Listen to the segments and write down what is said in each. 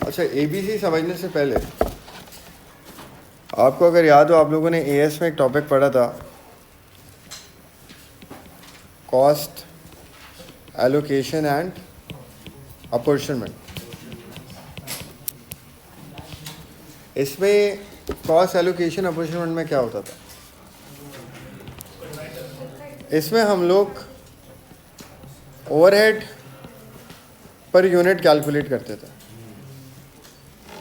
अच्छा, ABC समझने से पहले आपको अगर याद हो, आप लोगों ने AS में एक टॉपिक पढ़ा था, कॉस्ट एलोकेशन एंड अपॉर्चुनमेंट। इसमें कॉस्ट एलोकेशन अपॉर्चुनमेंट में क्या होता था? इसमें हम लोग ओवरहेड पर यूनिट कैलकुलेट करते थे,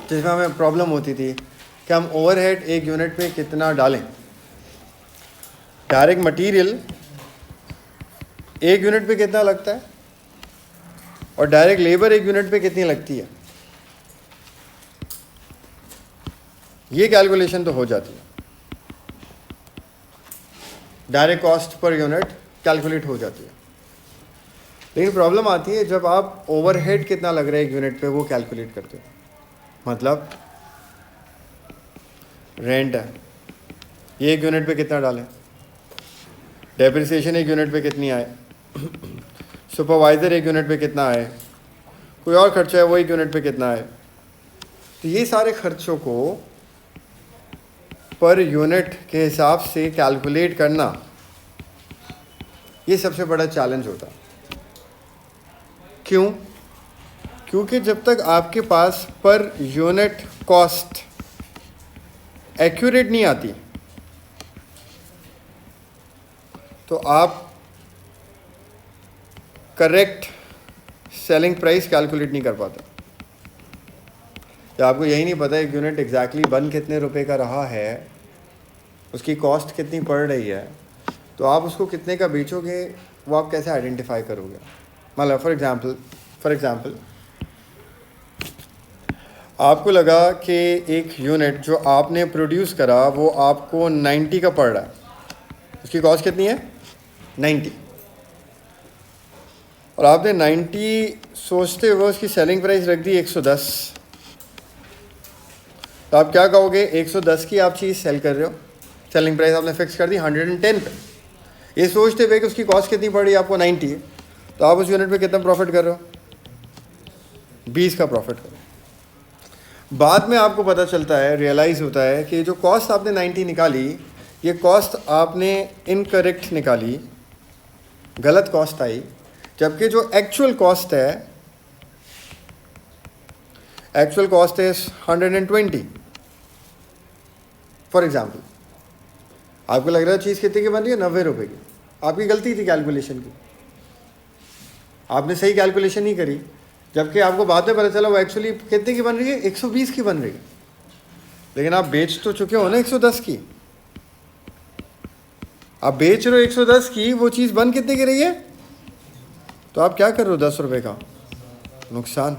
जिसमें हमें प्रॉब्लम होती थी कि हम ओवरहेड एक यूनिट पे कितना डालें। डायरेक्ट मटेरियल एक यूनिट पे कितना लगता है और डायरेक्ट लेबर एक यूनिट पे कितनी लगती है, ये कैलकुलेशन तो हो जाती है। Direct cost per unit calculate हो जाती है, लेकिन प्रॉब्लम आती है जब आप ओवरहेड कितना लग रहा है एक यूनिट पे वो कैलकुलेट करते हो। मतलब रेंट है, ये एक यूनिट पे कितना डालें, डेप्रिसिएशन एक यूनिट पे कितनी आए, सुपरवाइज़र एक यूनिट पे कितना आए, कोई और खर्चा है वो एक यूनिट पे कितना आए। तो ये सारे खर्चों को पर यूनिट के हिसाब से कैलकुलेट करना, ये सबसे बड़ा चैलेंज होता है। क्यों? क्योंकि जब तक आपके पास पर यूनिट कॉस्ट एक्यूरेट नहीं आती तो आप करेक्ट सेलिंग प्राइस कैलकुलेट नहीं कर पाते। जब आपको यही नहीं पता एक यूनिट एग्जैक्टली बन कितने रुपए का रहा है, उसकी कॉस्ट कितनी पड़ रही है, तो आप उसको कितने का बेचोगे वो आप कैसे आइडेंटिफाई करोगे? मतलब फॉर एग्जांपल आपको लगा कि एक यूनिट जो आपने प्रोड्यूस करा वो आपको 90 का पड़ रहा है, उसकी कॉस्ट कितनी है 90, और आपने 90 सोचते हुए उसकी सेलिंग प्राइस रख दी 110। तो आप क्या कहोगे? 110 की आप चीज़ सेल कर रहे हो, सेलिंग प्राइस आपने फिक्स कर दी 110 पे, ये सोचते हुए कि उसकी कॉस्ट कितनी पड़ रही है आपको 90, तो आप उस यूनिट पे कितना प्रॉफिट कर रहे हो? 20 का प्रॉफिट कर रहे हो। बाद में आपको पता चलता है, रियलाइज़ होता है कि जो कॉस्ट आपने 90 निकाली, ये कॉस्ट आपने इनकरेक्ट निकाली, गलत कॉस्ट आई, जबकि जो एक्चुअल कॉस्ट है 120। फॉर एग्जाम्पल आपको लग रहा है चीज़ कितने की बन रही है 90 रुपये की, आपकी गलती थी कैलकुलेशन की, आपने सही कैलकुलेशन नहीं करी, जबकि आपको बाद में पता चला वो एक्चुअली कितने की बन रही है 120 की बन रही है, लेकिन आप बेच तो चुके हो ना 110 की। आप बेच रहे हो 110 की, वो चीज़ बन कितने की रही है, तो आप क्या कर रहे हो 10 रुपये का नुकसान।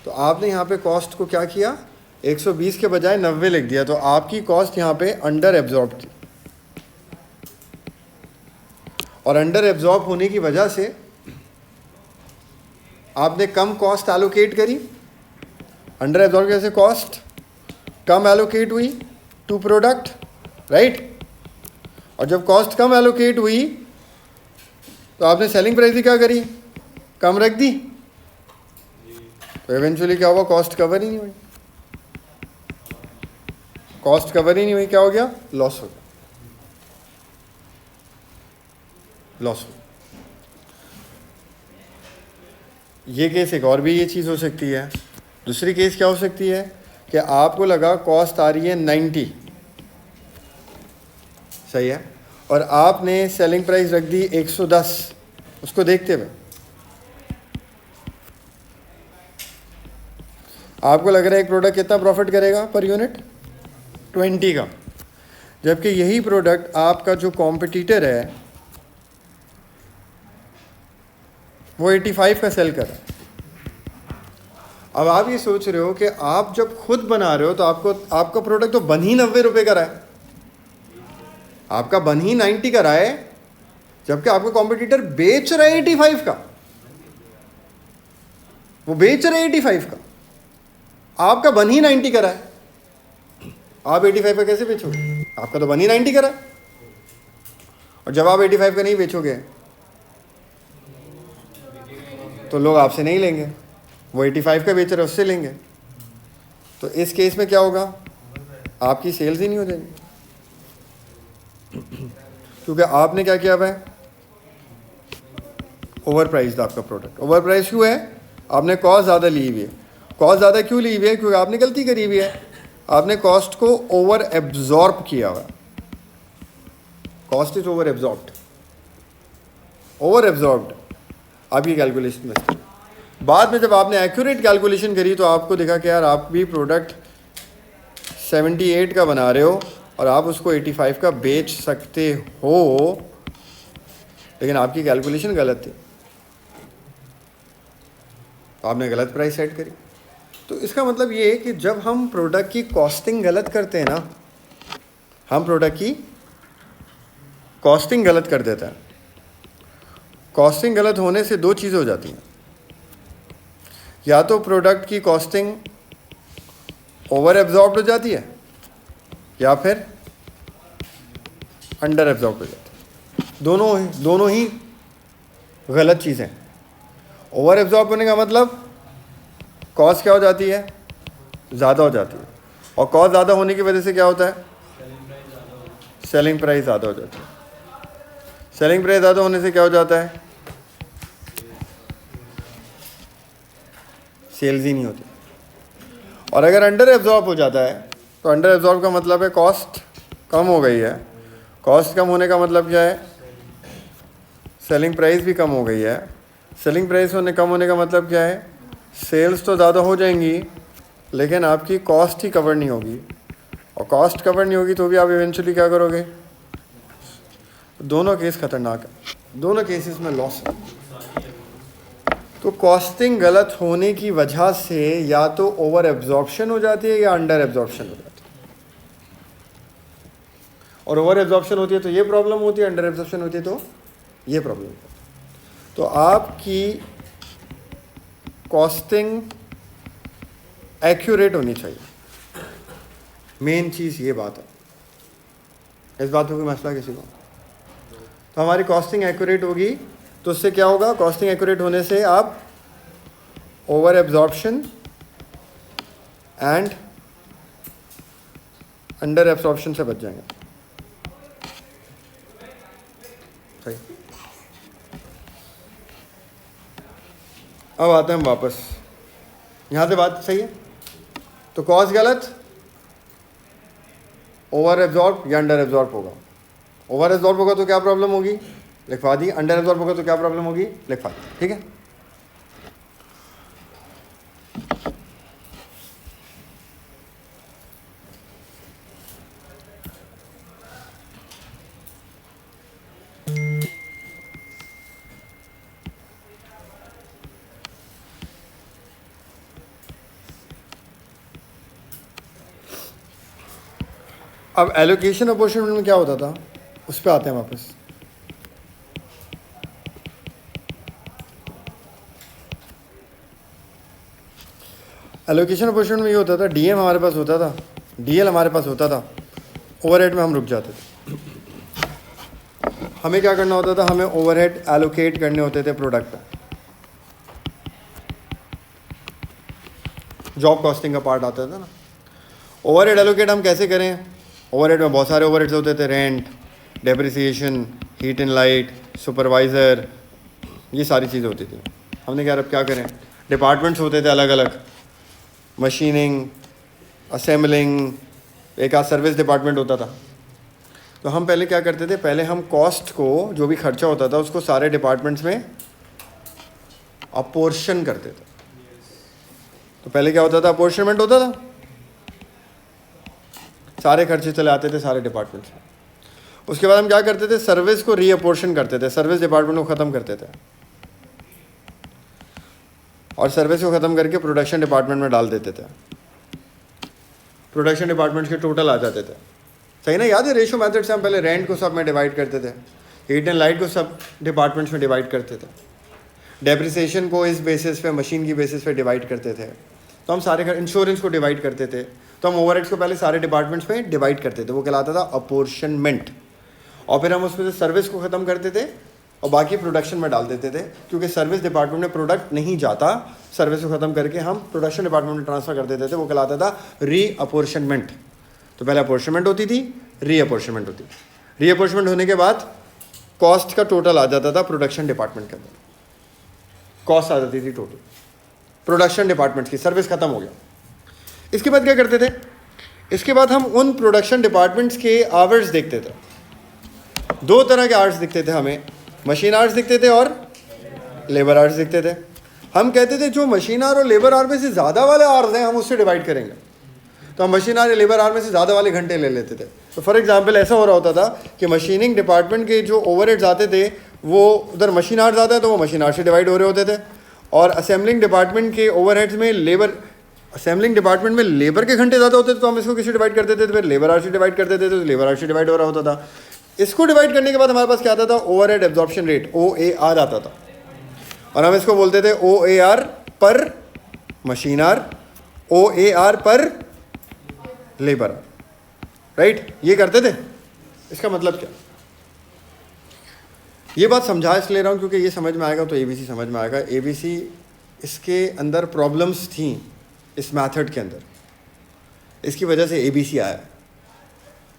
तो आपने यहाँ पे कॉस्ट को क्या किया, 120 के बजाय 90 लिख दिया, तो आपकी कॉस्ट यहाँ पे अंडर एब्जॉर्ब थी, और अंडर एब्जॉर्ब होने की वजह से आपने कम कॉस्ट एलोकेट करी। अंडर एब्जॉर्ब कैसे? कॉस्ट कम एलोकेट हुई टू प्रोडक्ट, राइट? और जब कॉस्ट कम एलोकेट हुई तो आपने सेलिंग प्राइस भी क्या करी, कम रख दी, तो इवेंचुअली क्या हुआ, कॉस्ट कवर ही नहीं हुई। कॉस्ट कवर ही नहीं हुई, क्या हो गया, लॉस हो गया, लॉस हो गया। ये केस एक और भी ये चीज़ हो सकती है। दूसरी केस क्या हो सकती है कि आपको लगा कॉस्ट आ रही है 90, सही है, और आपने सेलिंग प्राइस रख दी 110 उसको देखते हुए। आपको लग रहा है एक प्रोडक्ट कितना प्रॉफिट करेगा पर यूनिट 20 का, जबकि यही प्रोडक्ट आपका जो कॉम्पिटिटर है वो 85 का सेल कर रहा है। अब आप ये सोच रहे हो कि आप जब खुद बना रहे हो तो आपका प्रोडक्ट तो बन ही 90 रुपये का रहा है, आपका बन ही 90 का रहा है, जबकि आपका कॉम्पिटिटर बेच रहा है 85 का, वो बेच रहा है 85 का, आपका बन ही 90 का रहा है। आप 85 का कैसे बेचोगे? आपका तो बन ही 90 का रहा है, और जब आप 85 का नहीं बेचोगे तो लोग आपसे नहीं लेंगे, वो 85 का बेच रहा है, उससे लेंगे। तो इस केस में क्या होगा, आपकी सेल्स ही नहीं हो जाएगी, क्योंकि आपने क्या किया हुआ है, ओवर प्राइस्ड आपका प्रोडक्ट। ओवर प्राइस क्यों है, आपने कॉस्ट ज़्यादा ली हुई है। कॉस्ट ज़्यादा क्यों ली हुई है, क्योंकि आपने गलती करी हुई है, आपने कॉस्ट को ओवर एब्जॉर्ब किया हुआ। Cost is over absorbed, over absorbed आपकी कैलकुलेशन में। बाद में जब आपने एक्यूरेट कैलकुलेशन करी तो आपको दिखा कि यार आप भी प्रोडक्ट 78 का बना रहे हो और आप उसको 85 का बेच सकते हो, लेकिन आपकी कैलकुलेशन गलत थी, आपने गलत प्राइस सेट करी। तो इसका मतलब ये है कि जब हम प्रोडक्ट की कॉस्टिंग गलत करते हैं ना, हम प्रोडक्ट की कॉस्टिंग गलत कर देते हैं। कॉस्टिंग गलत होने से दो चीज़ें हो जाती हैं, या तो प्रोडक्ट की कॉस्टिंग ओवर एब्जॉर्ब्ड हो जाती है या फिर अंडर एब्जॉर्ब हो जाती है। दोनों ही गलत चीज़ें। ओवर एब्जॉर्ब होने का मतलब कॉस्ट क्या हो जाती है, ज़्यादा हो जाती है, और कॉस्ट ज़्यादा होने की वजह से क्या होता है, सेलिंग प्राइस ज़्यादा हो जाती है। सेलिंग प्राइस ज़्यादा होने से क्या हो जाता है, सेल्स ही नहीं होती। और अगर अंडर एब्जॉर्ब हो जाता है तो अंडर एब्जॉर्ब का मतलब है कॉस्ट कम हो गई है। कॉस्ट कम होने का मतलब क्या है, सेलिंग प्राइस भी कम हो गई है। सेलिंग प्राइस कम होने का मतलब क्या है, सेल्स तो ज़्यादा हो जाएंगी लेकिन आपकी कॉस्ट ही कवर नहीं होगी, और कॉस्ट कवर नहीं होगी तो भी आप इवेंचुअली क्या करोगे। दोनों केस खतरनाक है, दोनों केसेस में लॉस है। तो कॉस्टिंग गलत होने की वजह से या तो ओवर एब्जॉर्प्शन हो जाती है या अंडर एब्जॉर्प्शन हो जाती है। और ओवर एब्जॉर्प्शन होती है तो ये प्रॉब्लम होती है, अंडर एब्जॉर्प्शन होती है तो ये प्रॉब्लम होती है। तो आपकी कॉस्टिंग एक्यूरेट होनी चाहिए, मेन चीज़ ये बात है। इस बात में कोई मसला किसी को, तो हमारी कॉस्टिंग एक्यूरेट होगी तो उससे क्या होगा, कॉस्टिंग एक्यूरेट होने से आप over absorption and under absorption से बच जाएंगे। सही। अब आते हैं हम वापस, यहाँ से बात सही है। तो कॉस्ट गलत, ओवर एब्जॉर्ब या अंडर एब्जॉर्ब होगा। ओवर एब्जॉर्ब होगा तो क्या प्रॉब्लम होगी, लिखवा दी। अंडर एब्जॉर्ब होगा तो क्या प्रॉब्लम होगी, लिखवा दी। ठीक है। अब एलोकेशन अपॉर्चुनिटी में क्या होता था, उस पर आते हैं वापस। एलोकेशन अपॉर्चुनिटी में ये होता था, डीएम हमारे पास होता था, डीएल हमारे पास होता था, ओवरहेड में हम रुक जाते थे। हमें क्या करना होता था, हमें ओवरहेड एलोकेट करने होते थे प्रोडक्ट पर। जॉब कॉस्टिंग का पार्ट आता था ना। ओवरहेड एलोकेट हम कैसे करें, ओवरहेड में बहुत सारे ओवरहेड्स होते थे, rent, depreciation, heat and light, supervisor, ये सारी चीज़ें होती थी। हमने क्या, अब क्या करें, डिपार्टमेंट्स होते थे अलग अलग, मशीनिंग, असेंबलिंग, एक आध सर्विस डिपार्टमेंट होता था। तो हम पहले क्या करते थे, पहले हम कॉस्ट को, जो भी खर्चा होता था उसको सारे डिपार्टमेंट्स में अपोर्शन करते थे। तो पहले क्या होता था, अपोर्शनमेंट होता था, सारे खर्चे चले आते थे सारे डिपार्टमेंट्स में। उसके बाद हम क्या करते थे, सर्विस को रीअपोर्शन करते थे, सर्विस डिपार्टमेंट को ख़त्म करते थे और सर्विस को ख़त्म करके प्रोडक्शन डिपार्टमेंट में डाल देते थे। प्रोडक्शन डिपार्टमेंट के टोटल आ जाते थे। सही ना, याद है रेशो मेथड से हम पहले रेंट को सब में डिवाइड करते थे, हीट एंड लाइट को सब डिपार्टमेंट्स में डिवाइड करते थे, डेप्रिसिएशन को इस बेसिस पे, मशीन की बेसिस पे डिवाइड करते थे। तो हम सारे, इंश्योरेंस को डिवाइड करते थे। तो हम ओवरहेड्स को पहले सारे डिपार्टमेंट्स में डिवाइड करते थे, वो कहलाता था अपोर्शनमेंट। और फिर हम उसमें से सर्विस को ख़त्म करते थे और बाकी प्रोडक्शन में डाल देते थे, क्योंकि सर्विस डिपार्टमेंट में प्रोडक्ट नहीं जाता, सर्विस को ख़त्म करके हम प्रोडक्शन डिपार्टमेंट में ट्रांसफ़र कर देते थे, वो कहलाता था रीअपोर्शनमेंट। तो पहले अपोर्शनमेंट होती थी, रीअपोर्शनमेंट होती थी। रीअपोर्शनमेंट होने के बाद कॉस्ट का टोटल आ जाता था प्रोडक्शन डिपार्टमेंट के अंदर, कॉस्ट आ जाती थी टोटल प्रोडक्शन डिपार्टमेंट की, सर्विस ख़त्म हो गया। इसके बाद क्या करते थे, इसके बाद हम उन प्रोडक्शन डिपार्टमेंट्स के आवर्स देखते थे। दो तरह के आवर्स दिखते थे हमें, मशीन आवर्स दिखते थे और लेबर आवर्स दिखते थे। हम कहते थे जो मशीन आवर और लेबर आवर में से ज़्यादा वाले आवर्स हैं हम उससे डिवाइड करेंगे, तो हम मशीन आवर या लेबर आवर में से ज़्यादा वाले घंटे ले लेते थे। तो फॉर एग्जांपल ऐसा हो रहा होता था कि मशीनिंग डिपार्टमेंट के जो ओवरहेड्स आते थे वो उधर मशीन आवर्स आता है तो वो मशीन आवर से डिवाइड हो रहे होते थे, और असेंबलिंग डिपार्टमेंट के ओवरहेड्स में असेंबलिंग डिपार्टमेंट में लेबर के घंटे ज़्यादा होते थे तो हम इसको किसी डिवाइड करते थे, तो फिर लेबर आवर से डिवाइड करते थे, तो लेबर आवर से डिवाइड हो रहा होता था। इसको डिवाइड करने के बाद हमारे पास क्या आता था, ओवरहेड एब्जॉर्प्शन रेट OAR आता था, और हम इसको बोलते थे OAR पर मशीन आवर, OAR पर लेबर आवर, राइट। ये करते थे। इसका मतलब क्या, ये बात समझा इसलिए रहा हूँ क्योंकि ये समझ में आएगा तो ABC समझ में आएगा। ABC इसके अंदर प्रॉब्लम्स थी इस मेथड के अंदर, इसकी वजह से ABC आया।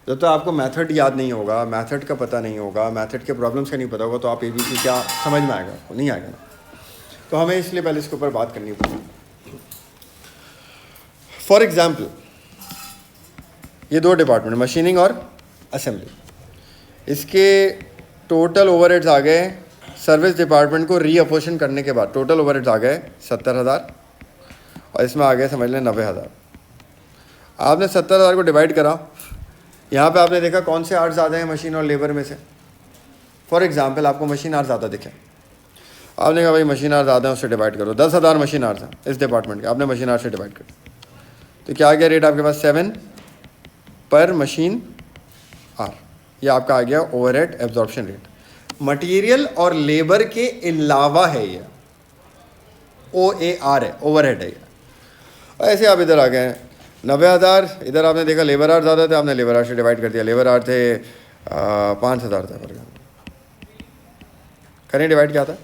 जब तो आपको मेथड याद नहीं होगा, मेथड का पता नहीं होगा, मेथड के प्रॉब्लम्स का नहीं पता होगा, तो आप ABC क्या समझ में आएगा, नहीं आएगा ना। तो हमें इसलिए पहले इसके ऊपर बात करनी पड़ेगी। फॉर एग्जाम्पल ये दो डिपार्टमेंट, मशीनिंग और असेंबली, इसके टोटल ओवरहेड्स आ गए सर्विस डिपार्टमेंट को रीअपोर्शन करने के बाद, टोटल ओवरहेड्स आ गए 70,000 और इसमें आ गए समझ लें 90,000। आपने 70,000 को डिवाइड करा, यहाँ पे आपने देखा कौन से आवर्स ज़्यादा हैं मशीन और लेबर में से। फॉर एग्जांपल आपको मशीन आवर्स ज़्यादा दिखे, आपने कहा भाई मशीन आवर्स ज़्यादा हैं उससे डिवाइड करो। 10,000 मशीन आवर्स हैं इस डिपार्टमेंट के, आपने मशीन आवर्स से डिवाइड कर, तो क्या आ गया रेट आपके पास 7 पर मशीन आवर। ये आपका आ गया ओवरहेड एब्जॉर्प्शन रेट। मटेरियल और लेबर के अलावा है ये, OAR है, ओवरहेड है ये। ऐसे आप इधर आ गए 90,000, इधर आपने देखा लेबर आवर ज़्यादा थे, आपने लेबर आवर से डिवाइड कर दिया। लेबर आवर थे 5,000 थे, करें डिवाइड क्या था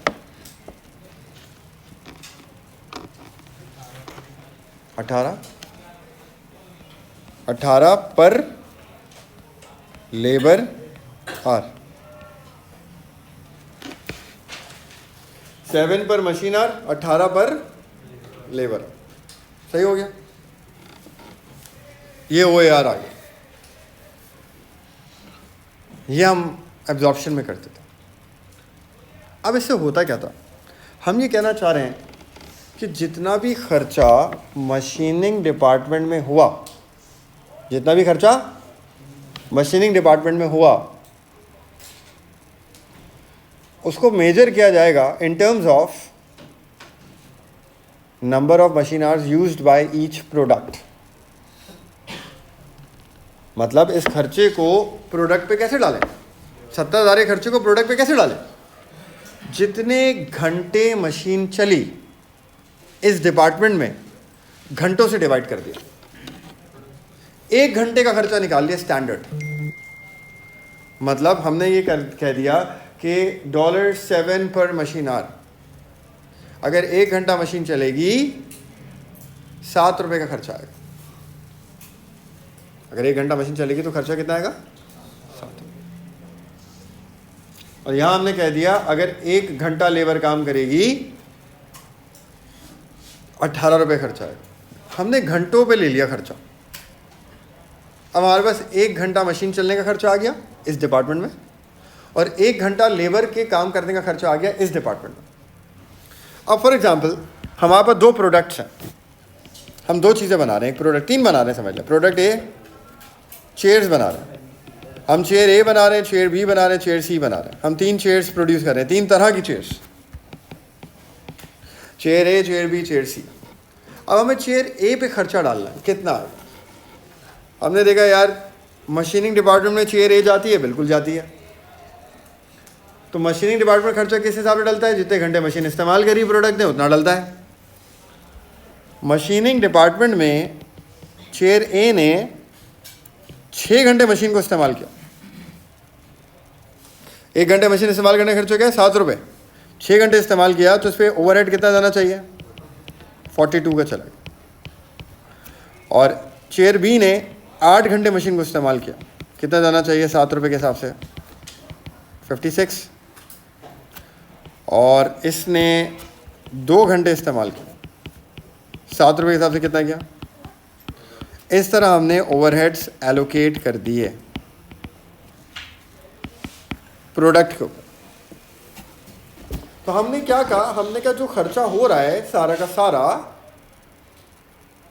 18 पर लेबर आवर, 7 पर मशीन आवर, 18 पर लेबर। सही हो गया, ये OAR आ गया। ये हम एब्जॉर्प्शन में करते थे। अब इससे होता क्या था, हम ये कहना चाह रहे हैं कि जितना भी खर्चा मशीनिंग डिपार्टमेंट में हुआ, जितना भी खर्चा मशीनिंग डिपार्टमेंट में हुआ, उसको मेजर किया जाएगा in terms of number of machine hours used by each product. मतलब इस खर्चे को प्रोडक्ट पे कैसे डालें, 70,000 के खर्चे को प्रोडक्ट पे कैसे डालें, जितने घंटे मशीन चली इस डिपार्टमेंट में घंटों से डिवाइड कर दिया। 1 घंटे का खर्चा निकाल लिया स्टैंडर्ड, मतलब हमने ये कह दिया कि $7 पर मशीन आवर। अगर 1 घंटा मशीन चलेगी 7 रुपये का खर्चा आएगा। अगर 1 घंटा मशीन चलेगी तो खर्चा कितना आएगा 7। और यहां हमने कह दिया अगर 1 घंटा लेबर काम करेगी 18 रुपये खर्चा आएगा। हमने घंटों पे ले लिया खर्चा। अब हमारे पास 1 घंटा मशीन चलने का खर्चा आ गया इस डिपार्टमेंट में, और 1 घंटा लेबर के काम करने का खर्चा आ गया इस डिपार्टमेंट में। अब फॉर एग्जांपल हमारे पास 2 प्रोडक्ट्स हैं, हम 2 चीज़ें बना रहे हैं, एक प्रोडक्ट 3 बना रहे हैं समझ लें। प्रोडक्ट A चेयर्स बना रहे हैं, हम चेयर A बना रहे हैं, चेयर B बना रहे हैं, चेयर C बना रहे हैं। हम 3 चेयर्स प्रोड्यूस कर रहे हैं, 3 तरह की chairs, chair A, chair B, chair C। अब हमें चेयर A पे खर्चा डालना है, कितना आएगा। हमने देखा यार मशीनिंग डिपार्टमेंट में चेयर A जाती है, बिल्कुल जाती है। तो मशीनिंग डिपार्टमेंट खर्चा किस हिसाब से डलता है, जितने घंटे मशीन इस्तेमाल करी प्रोडक्ट ने उतना डलता है। मशीनिंग डिपार्टमेंट में चेयर A ने 6 घंटे मशीन को इस्तेमाल किया, 1 घंटे मशीन इस्तेमाल करने का खर्च हो गया 7 रुपये, 6 घंटे इस्तेमाल किया तो उस पर ओवरहेड कितना जाना चाहिए, 42 का चला गया। और चेयर बी ने 8 घंटे मशीन को इस्तेमाल किया, कितना जाना चाहिए 7 रुपये के हिसाब से, 56। और इसने 2 घंटे इस्तेमाल किया, 7 रुपये के हिसाब से कितना गया। इस तरह हमने ओवरहेड्स एलोकेट कर दिए प्रोडक्ट को। तो हमने क्या कहा, हमने कहा जो खर्चा हो रहा है सारा का सारा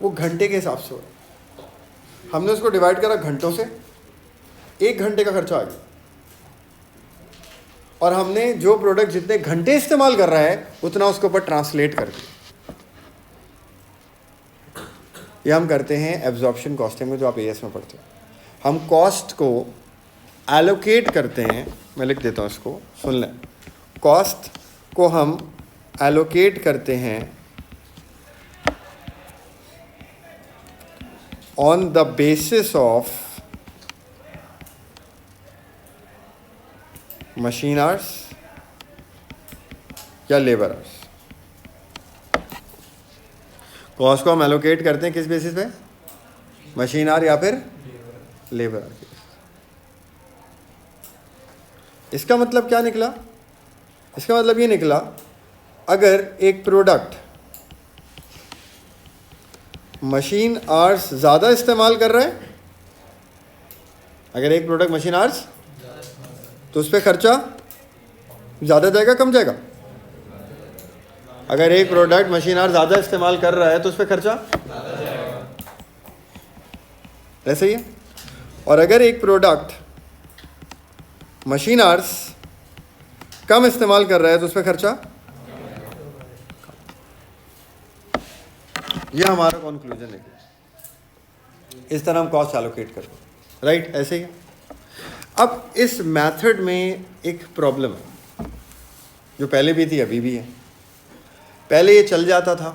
वो घंटे के हिसाब से हो रहा है। हमने उसको डिवाइड करा घंटों से, 1 घंटे का खर्चा आ गया। और हमने जो प्रोडक्ट जितने घंटे इस्तेमाल कर रहा है उतना उसके ऊपर ट्रांसलेट कर दिया। ये हम करते हैं एब्जॉर्प्शन कॉस्टिंग में, जो आप एएस में पढ़ते हो। हम कॉस्ट को एलोकेट करते हैं, मैं लिख देता हूँ इसको, सुन लें। कॉस्ट को हम एलोकेट करते हैं on the basis of machine hours या लेबर आवर्स। कॉस्ट को हम एलोकेट करते हैं किस बेसिस पे, मशीन आवर या फिर लेबर आवर। इसका मतलब क्या निकला, इसका मतलब ये निकला अगर एक प्रोडक्ट मशीन आवर्स ज़्यादा इस्तेमाल कर रहा है, अगर एक प्रोडक्ट मशीन आवर्स, तो उस पर खर्चा ज़्यादा जाएगा कम जाएगा। अगर एक प्रोडक्ट मशीन आवर्स ज़्यादा इस्तेमाल कर रहा है तो उस पर खर्चा ऐसे ही है। और अगर एक प्रोडक्ट मशीन आवर्स कम इस्तेमाल कर रहा है तो उस पर खर्चा। ये हमारा कंक्लूजन है। इस तरह हम कॉस्ट एलोकेट करते हैं, राइट, ऐसे ही। अब इस मेथड में एक प्रॉब्लम है जो पहले भी थी अभी भी है। पहले ये चल जाता था,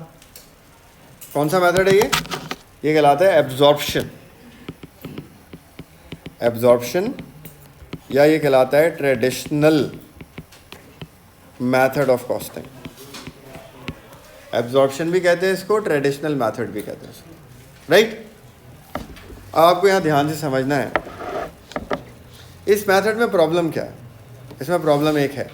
कौन सा मेथड है ये कहलाता है एब्जॉर्प्शन। एब्जॉर्प्शन या ये कहलाता है traditional method of costing. Absorption भी कहते हैं इसको, ट्रेडिशनल मेथड भी कहते हैं इसको, राइट। आपको यहाँ ध्यान से समझना है इस मेथड में प्रॉब्लम क्या है। इसमें प्रॉब्लम एक है।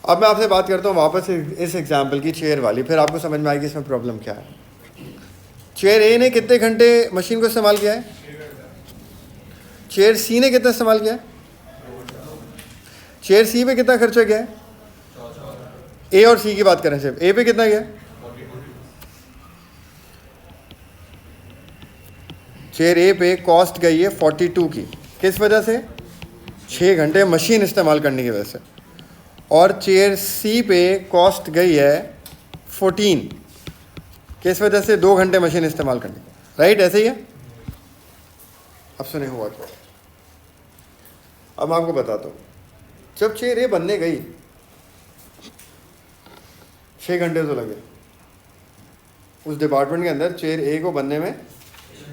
अब मैं आपसे बात करता हूँ वापस इस एग्जाम्पल की, चेयर वाली, फिर आपको समझ में आएगी इसमें प्रॉब्लम क्या है। चेयर ए ने कितने घंटे मशीन को इस्तेमाल किया है, चेयर सी ने कितना इस्तेमाल किया है, चेयर सी पे कितना खर्चा गया है। ए और सी की बात करें सिर्फ, ए पे कितना गया, चेयर ए पे कॉस्ट गई है 42 की, किस वजह से, 6 घंटे मशीन इस्तेमाल करने की वजह से। और चेयर सी पे कॉस्ट गई है 14, किस वजह से, 2 घंटे मशीन इस्तेमाल करने की, राइट, ऐसे ही है। अब सुने हुआ क्या, अब मैं आपको बताता हूँ। जब चेयर ए बनने गई 6 घंटे तो लगे उस डिपार्टमेंट के अंदर, चेयर ए को बनने में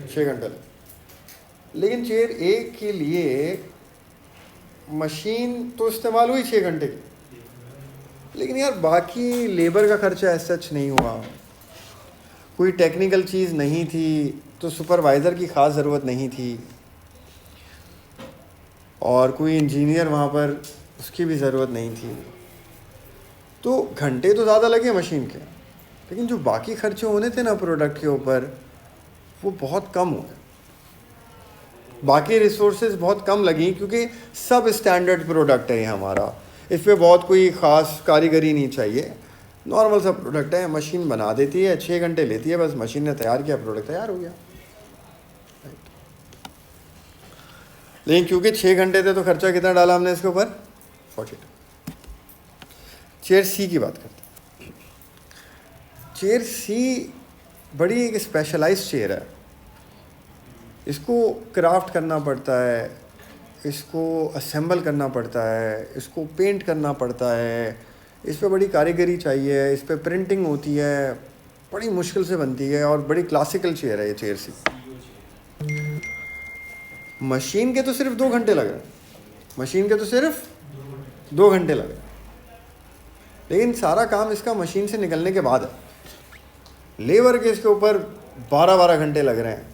6 घंटे लगे। लेकिन चेयर ए के लिए मशीन तो इस्तेमाल हुई 6 घंटे की, लेकिन यार बाकी लेबर का खर्चा ऐसा सच नहीं हुआ, कोई टेक्निकल चीज़ नहीं थी, तो सुपरवाइज़र की ख़ास ज़रूरत नहीं थी, और कोई इंजीनियर वहाँ पर उसकी भी ज़रूरत नहीं थी। तो घंटे तो ज़्यादा लगे मशीन के, लेकिन जो बाकी खर्चे होने थे ना प्रोडक्ट के ऊपर, वो बहुत कम हो गए। बाकी रिसोर्सेज बहुत कम लगी, क्योंकि सब स्टैंडर्ड प्रोडक्ट है ये हमारा, इस पर बहुत कोई ख़ास कारीगरी नहीं चाहिए, नॉर्मल सा प्रोडक्ट है, मशीन बना देती है, 6 घंटे लेती है, बस मशीन ने तैयार किया, प्रोडक्ट तैयार हो गया। लेकिन क्योंकि 6 घंटे थे तो खर्चा कितना डाला हमने इसके ऊपर, 42। चेयर सी की बात करते हैं। चेयर सी बड़ी एक स्पेशलाइज्ड चेयर है, इसको क्राफ्ट करना पड़ता है, इसको असेंबल करना पड़ता है, इसको पेंट करना पड़ता है, इस पर बड़ी कारीगरी चाहिए, इस पर प्रिंटिंग होती है, बड़ी मुश्किल से बनती है, और बड़ी क्लासिकल चेयर है ये चेयर सी। मशीन के तो सिर्फ 2 घंटे लग रहे हैं, मशीन के तो सिर्फ 2 घंटे लगे, लेकिन सारा काम इसका मशीन से निकलने के बाद है। लेबर के इसके ऊपर 12-12 घंटे लग रहे हैं।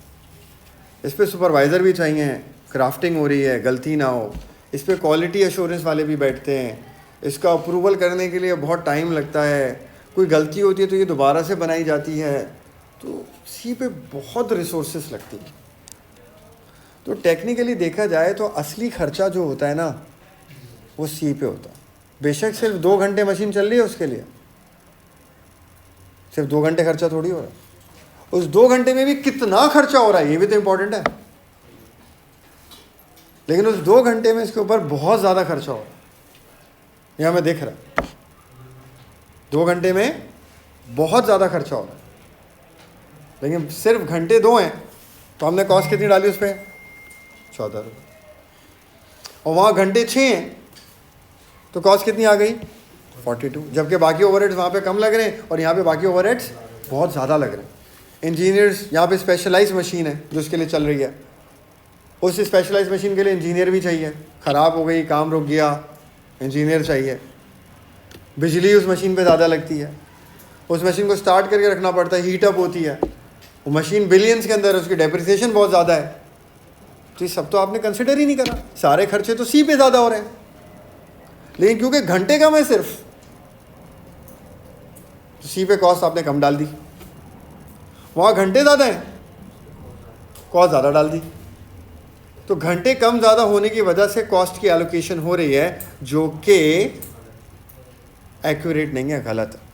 इस पर सुपरवाइज़र भी चाहिए, क्राफ्टिंग हो रही है, गलती ना हो। इस पर क्वालिटी एश्योरेंस वाले भी बैठते हैं, इसका अप्रूवल करने के लिए बहुत टाइम लगता है। कोई गलती होती है तो ये दोबारा से बनाई जाती है, तो सी पे बहुत रिसोर्सेस लगती हैं। तो टेक्निकली देखा जाए तो असली खर्चा जो होता है ना, वो सी पे होता है। बेशक सिर्फ 2 घंटे मशीन चल रही है, उसके लिए सिर्फ 2 घंटे खर्चा थोड़ी हो रहा है। उस 2 घंटे में भी कितना खर्चा हो रहा है ये भी तो इंपॉर्टेंट है। लेकिन उस 2 घंटे में इसके ऊपर बहुत ज़्यादा खर्चा हो रहा है, यह हमें दिख रहा है। 2 घंटे में बहुत ज़्यादा खर्चा हो रहा है, लेकिन सिर्फ घंटे 2 हैं, तो हमने कॉस्ट कितनी डाली उस पर? 14 रुपये। और वहाँ घंटे 6 हैं, तो कॉस्ट कितनी आ गई? 42। जबकि बाकी ओवरहेड्स वहाँ पे कम लग रहे हैं और यहाँ पे बाकी ओवरहेड्स बहुत ज़्यादा लग रहे हैं। इंजीनियर्स, यहाँ पे स्पेशलाइज मशीन है जो इसके लिए चल रही है, उस स्पेशलाइज मशीन के लिए इंजीनियर भी चाहिए। ख़राब हो गई, काम रुक गया, इंजीनियर चाहिए। बिजली उस मशीन पे ज़्यादा लगती है, उस मशीन को स्टार्ट करके रखना पड़ता है, हीटअप होती है, वो मशीन बिलियंस के अंदर है, उसकी डेप्रिसिएशन बहुत ज़्यादा है। तो ये सब तो आपने कंसिडर ही नहीं करा, सारे खर्चे तो सी पे ज़्यादा हो रहे हैं। लेकिन क्योंकि घंटे कम है सिर्फ, तो सी पे कॉस्ट आपने कम डाल दी। वहाँ घंटे ज़्यादा हैं, कॉस्ट ज़्यादा डाल दी। तो घंटे कम ज़्यादा होने की वजह से कॉस्ट की एलोकेशन हो रही है, जो कि एक्यूरेट नहीं है, गलत है।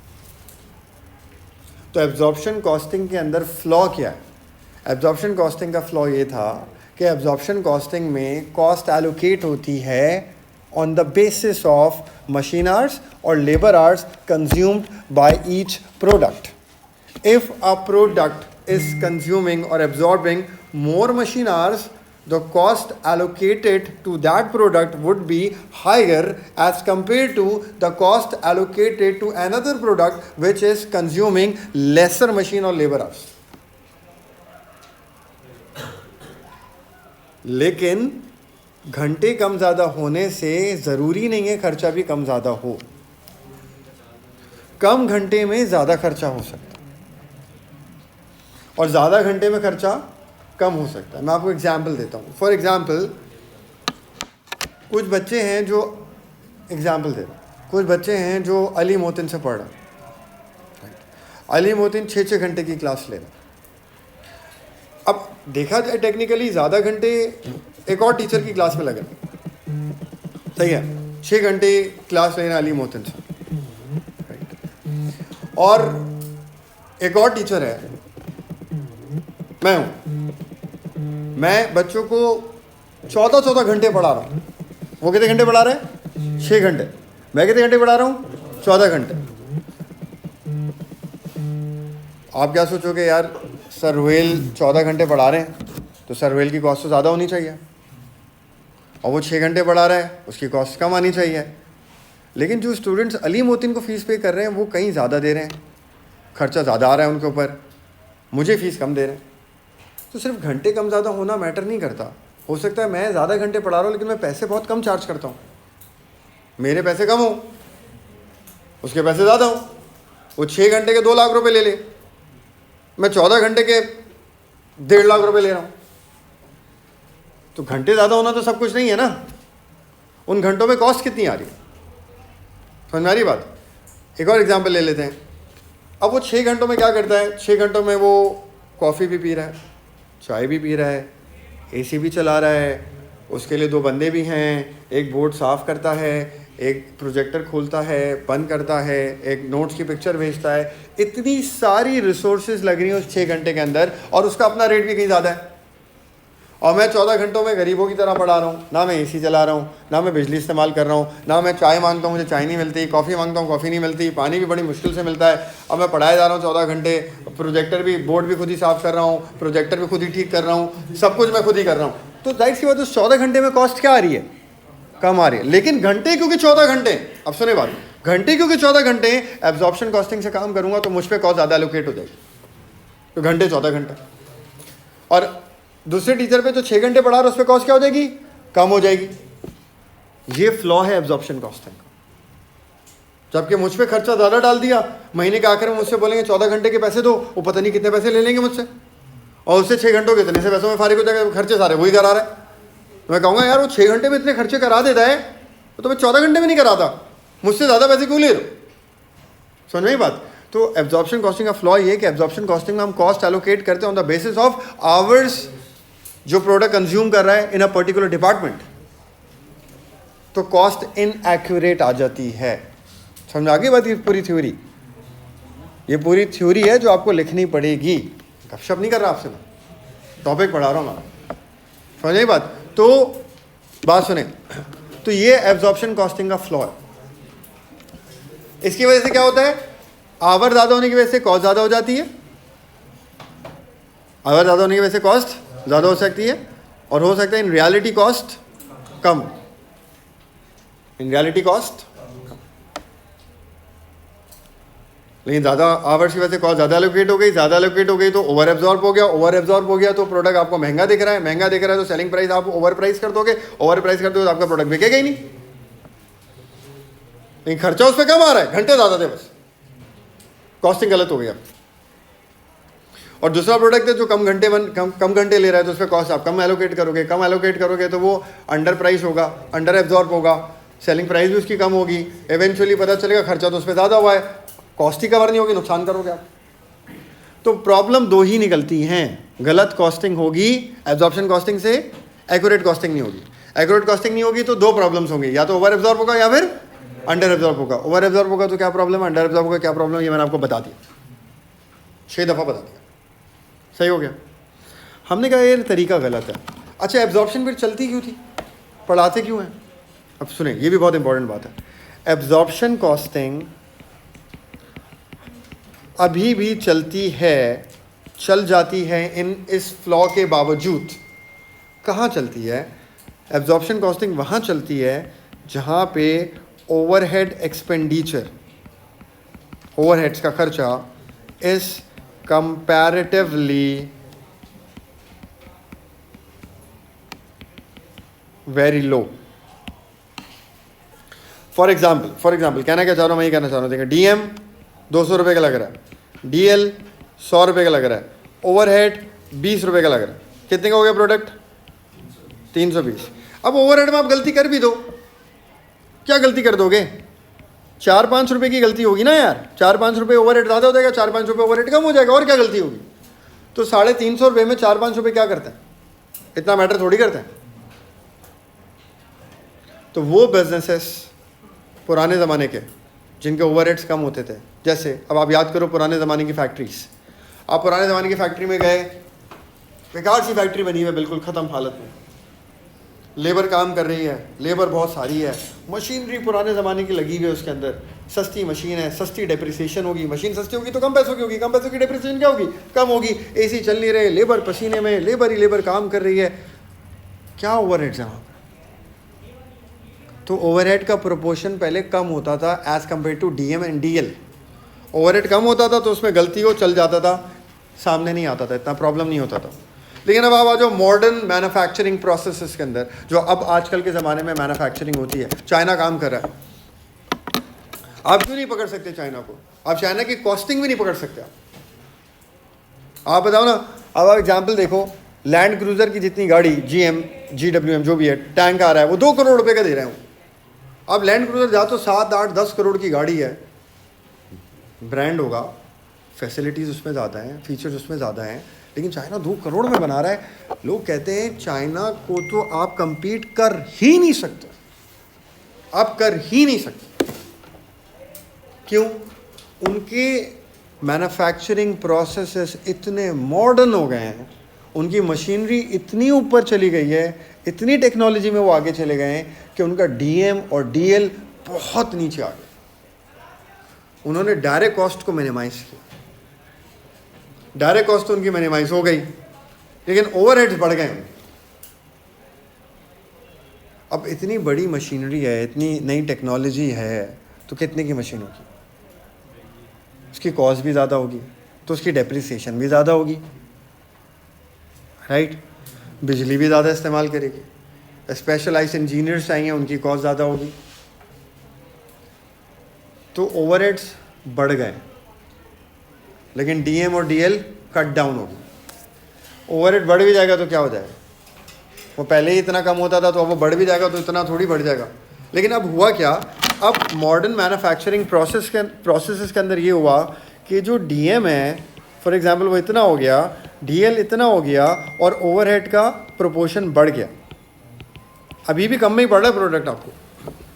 तो एब्जॉर्प्शन कॉस्टिंग के अंदर फ्लॉ क्या है? एब्जॉर्प्शन कॉस्टिंग का फ्लॉ ये था कि एब्जॉर्प्शन कॉस्टिंग में कॉस्ट एलोकेट होती है on the basis of machine hours और labour hours consumed by each product. If a product is consuming और absorbing more machine hours, the cost allocated to that product would be higher as compared to the cost allocated to another product which is consuming lesser machine or labor hours. लेकिन घंटे कम ज़्यादा होने से ज़रूरी नहीं है खर्चा भी कम ज़्यादा हो। कम घंटे में ज़्यादा खर्चा हो सकता है और ज़्यादा घंटे में खर्चा कम हो सकता है। मैं आपको एग्जाम्पल देता हूँ। फॉर एग्जाम्पल, कुछ बच्चे हैं जो, एग्जाम्पल दे रहा हूँ, कुछ बच्चे हैं जो अली मोहतिन से पढ़ रहे हैं। अली मोहतिन 6-6 घंटे की क्लास ले रहे हैं। अब देखा जाए टेक्निकली ज़्यादा घंटे एक और टीचर की क्लास में लगे, सही है, 6 घंटे क्लास ले रहे हैं अली मोहतिन से, और एक और टीचर है, मैं हूँ, मैं बच्चों को 14-14 घंटे पढ़ा रहा हूँ। वो कितने घंटे पढ़ा रहे हैं? 6 घंटे। मैं कितने घंटे पढ़ा रहा हूँ? 14 घंटे। आप क्या सोचोगे, यार सर रोहेल 14 घंटे पढ़ा रहे हैं तो सर रोहेल की कॉस्ट तो ज़्यादा होनी चाहिए, और वो 6 घंटे पढ़ा रहा है, उसकी कॉस्ट कम आनी चाहिए। लेकिन जो स्टूडेंट्स अली मोहतिन को फ़ीस पे कर रहे हैं वो कहीं ज़्यादा दे रहे हैं, खर्चा ज़्यादा आ रहा है उनके ऊपर, मुझे फ़ीस कम दे रहे हैं। तो सिर्फ घंटे कम ज़्यादा होना मैटर नहीं करता। हो सकता है मैं ज़्यादा घंटे पढ़ा रहा हूँ लेकिन मैं पैसे बहुत कम चार्ज करता हूँ, मेरे पैसे कम हो, उसके पैसे ज़्यादा हो। वो 6 घंटे के 2 लाख रुपए ले ले, मैं 14 घंटे के 1.5 लाख रुपए ले रहा हूँ। तो घंटे ज़्यादा होना तो सब कुछ नहीं है ना, उन घंटों में कॉस्ट कितनी आ रही है, समझ में आ रही बात। एक और एग्जाम्पल ले लेते हैं। अब वो 6 घंटों में क्या करता है? 6 घंटों में वो कॉफ़ी भी पी रहा है, चाय भी पी रहा है, एसी भी चला रहा है, उसके लिए 2 बंदे भी हैं, एक बोर्ड साफ़ करता है, एक प्रोजेक्टर खोलता है, बंद करता है, एक नोट्स की पिक्चर भेजता है। इतनी सारी रिसोर्सेज लग रही हैं उस 6 घंटे के अंदर, और उसका अपना रेट भी कहीं ज़्यादा है। और मैं 14 घंटों में गरीबों की तरह पढ़ा रहा हूँ, ना मैं एसी चला रहा हूँ, ना मैं बिजली इस्तेमाल कर रहा हूँ, ना मैं चाय मांगता हूँ मुझे चाय नहीं मिलती, कॉफ़ी मांगता हूँ कॉफ़ी नहीं मिलती, पानी भी बड़ी मुश्किल से मिलता है। अब मैं पढ़ाए जा रहा हूँ 14 घंटे, प्रोजेक्टर भी, बोर्ड भी खुद ही साफ़ कर रहा हूँ, प्रोजेक्टर भी खुद ही ठीक कर रहा हूँ, सब कुछ मैं खुद ही कर रहा हूँ। तो जाहिर सी बात उस 14 घंटे में कॉस्ट क्या आ रही है? कम आ रही है। लेकिन घंटे क्योंकि 14 घंटे, अब सुने बात, घंटे क्योंकि 14 घंटे एब्जॉर्प्शन कॉस्टिंग से काम करूँगा तो मुझ पर कॉस्ट ज़्यादा एलोकेट हो जाएगी, तो घंटे 14 घंटे। और दूसरे टीचर पे जो 6 घंटे पढ़ा रहा है उस पर कॉस्ट क्या हो जाएगी? कम हो जाएगी। ये फ्लॉ है एब्जॉर्प्शन कॉस्टिंग का। जबकि मुझ पे खर्चा ज़्यादा डाल दिया, महीने के आखिर में मुझसे बोलेंगे 14 घंटे के पैसे दो, वो पता नहीं कितने पैसे ले लेंगे मुझसे, और उससे 6 घंटों के इतने से पैसों में फारिग हो जाएगा, खर्चे सारे वही करा रहा है। तो मैं कहूँगा यार वो 6 घंटे में इतने खर्चे करा देता है तो मैं 14 घंटे में नहीं कराता, मुझसे ज़्यादा पैसे क्यों ले रहे हो? समझ में ही बात। तो एब्जॉर्प्शन कॉस्टिंग का फ्लॉ ये कि एब्जॉर्प्शन कॉस्टिंग में हम कॉस्ट एलोकेट करते हैं on the basis of hours जो प्रोडक्ट कंज्यूम कर रहा है इन अ पर्टिकुलर डिपार्टमेंट, तो कॉस्ट इनएक्यूरेट आ जाती है। समझ आ गई बात? ये पूरी थ्योरी, ये पूरी थ्योरी है जो आपको लिखनी पड़ेगी। गपशप नहीं कर रहा आपसे, मैं टॉपिक पढ़ा रहा हूँ मैं, समझ आई बात? तो बात सुने, तो ये एब्जॉर्प्शन कॉस्टिंग का फ्लॉ है। इसकी वजह से क्या होता है? आवर ज़्यादा होने की वजह से कॉस्ट ज़्यादा हो जाती है, आवर ज़्यादा होने की वजह से कॉस्ट ज़्यादा हो सकती है, और हो सकता है in reality cost come, in reality cost, लेकिन ज़्यादा आवर्स की वजह से कॉस्ट ज़्यादा एलोकेट हो गई, ज़्यादा एलोकेट हो गई तो ओवर एब्जॉर्ब हो गया, ओवर एब्जॉर्ब हो गया तो प्रोडक्ट आपको महंगा दिख रहा है, महंगा दिख रहा है तो सेलिंग प्राइस आप ओवर प्राइस कर दोगे, ओवर प्राइस कर दोगे तो आपका प्रोडक्ट बिकेगा ही नहीं, लेकिन खर्चा उस पर कम आ रहा है, घंटे ज़्यादा थे बस, कॉस्टिंग गलत हो गया। और दूसरा प्रोडक्ट है जो कम घंटे ले रहा है तो उस पर कॉस्ट आप कम एलोकेट करोगे तो वो अंडर प्राइस होगा, अंडर एब्जॉर्ब होगा, सेलिंग प्राइस भी उसकी कम होगी, इवेंचुअली पता चलेगा खर्चा तो उस पर ज़्यादा हुआ है, कॉस्ट ही कवर नहीं होगी, नुकसान करोगे आप। तो प्रॉब्लम दो ही निकलती हैं, गलत कॉस्टिंग होगी एब्जॉर्प्शन कॉस्टिंग से, एक्यूरेट कॉस्टिंग नहीं होगी। एक्यूरेट कॉस्टिंग नहीं होगी तो दो प्रॉब्लम्स होंगी, या तो ओवर एब्जॉर्ब होगा या फिर अंडर एब्जॉर्ब होगा। ओवर एब्जॉर्ब होगा तो क्या प्रॉब्लम है, अंडर एब्जॉर्ब होगा क्या प्रॉब्लम है, ये मैंने आपको बता दिया, 6 दफ़ा बता दिया, सही हो गया। हमने कहा ये तरीका गलत है। अच्छा, एब्जॉर्प्शन फिर चलती क्यों थी, पढ़ाते क्यों हैं? अब सुने, ये भी बहुत इंपॉर्टेंट बात है। एब्जॉर्प्शन कॉस्टिंग अभी भी चलती है, चल जाती है इस फ्लॉ के बावजूद। कहाँ चलती है? एब्जॉर्प्शन कॉस्टिंग वहाँ चलती है जहाँ पे ओवरहेड एक्सपेंडिचर, ओवरहेड्स का खर्चा is comparatively very low. For example कहना क्या चाह रहा हूँ मैं, ये कहना चाह रहा हूँ, देखिए डीएम 200 रुपये का लग रहा है, डीएल 100 रुपये का लग रहा है, ओवरहेड 20 रुपये का लग रहा है, कितने का हो गया प्रोडक्ट? 320। अब ओवरहेड में आप गलती कर भी दो, क्या गलती कर दोगे? 4-5 रुपये की गलती होगी ना यार, 4-5 रुपये ओवरहेड ज़्यादा हो जाएगा, 4-5 रुपये ओवरहेड कम हो जाएगा, और क्या गलती होगी? तो 350 रुपये में 4-5 रुपये क्या करते हैं? इतना मैटर थोड़ी करते हैं। तो वो बिजनेसेस पुराने ज़माने के जिनके ओवरहेड्स कम होते थे, जैसे अब आप याद करो पुराने ज़माने की फैक्ट्रीज, आप पुराने ज़माने की फैक्ट्री में गए, बेकार सी फैक्ट्री बनी हुई है, बिल्कुल ख़त्म हालत में, लेबर काम कर रही है, लेबर बहुत सारी है, मशीनरी पुराने ज़माने की लगी हुई है, उसके अंदर सस्ती मशीन है, सस्ती डेप्रिसिएशन होगी, मशीन सस्ती होगी तो कम पैसों की होगी, कम पैसों की डेप्रिसिएशन क्या होगी? कम होगी। एसी चल नहीं रहे, लेबर पसीने में, लेबर ही लेबर काम कर रही है, क्या ओवरहेड्स हैं वहाँ पर? तो ओवरहेड का प्रोपोर्शन पहले कम होता था as compare to DM and DL. Overhead कम होता था तो उसमें गलती हो चल जाता था, सामने नहीं आता था, इतना प्रॉब्लम नहीं होता था। लेकिन अब आप जो मॉडर्न मैन्युफैक्चरिंग प्रोसेसेस के अंदर, जो अब आजकल के ज़माने में मैन्युफैक्चरिंग होती है, चाइना काम कर रहा है, आप क्यों नहीं पकड़ सकते चाइना को? आप चाइना की कॉस्टिंग भी नहीं पकड़ सकते। आप बताओ ना, अब आप एग्जाम्पल देखो, लैंड क्रूज़र की जितनी गाड़ी, GM GWM जो भी है, टैंक आ रहा है, वो 2 करोड़ रुपये का दे रहे हैं। अब लैंड क्रूज़र जा तो 7, 8, 10 करोड़ की गाड़ी है, ब्रांड होगा, फैसिलिटीज़ उसमें ज़्यादा हैं, फीचर्स उसमें ज़्यादा हैं, लेकिन चाइना 2 करोड़ में बना रहा है। लोग कहते हैं चाइना को तो आप compete कर ही नहीं सकते, आप कर ही नहीं सकते। क्यों? उनके मैन्युफैक्चरिंग प्रोसेसेस इतने मॉडर्न हो गए हैं, उनकी मशीनरी इतनी ऊपर चली गई है, इतनी टेक्नोलॉजी में वो आगे चले गए हैं कि उनका डीएम और डीएल बहुत नीचे आ गया। उन्होंने डायरेक्ट कॉस्ट को मिनिमाइज किया, डायरेक्ट कॉस्ट तो उनकी मिनिमाइज हो गई, लेकिन ओवरहेड्स बढ़ गए उनके। अब इतनी बड़ी मशीनरी है, इतनी नई टेक्नोलॉजी है, तो कितने की मशीन होगी? उसकी कॉस्ट भी ज़्यादा होगी, तो उसकी डेप्रिसिएशन भी ज़्यादा होगी, राइट? बिजली भी ज़्यादा इस्तेमाल करेगी, स्पेशलाइज्ड इंजीनियर्स चाहिए, उनकी कॉस्ट ज़्यादा होगी, तो ओवरहेड्स बढ़ गए, लेकिन डीएम और डीएल कट डाउन होगी। ओवरहेड बढ़ भी जाएगा तो क्या हो जाएगा, वो पहले ही इतना कम होता था तो अब वो बढ़ भी जाएगा तो इतना थोड़ी बढ़ जाएगा। लेकिन अब हुआ क्या, अब मॉडर्न मैन्युफैक्चरिंग प्रोसेसेस के अंदर ये हुआ कि जो डीएम है फॉर एग्जांपल वो इतना हो गया, डीएल इतना हो गया और ओवरहेड का प्रोपोर्शन बढ़ गया। अभी भी कम में ही पड़ रहा है प्रोडक्ट आपको,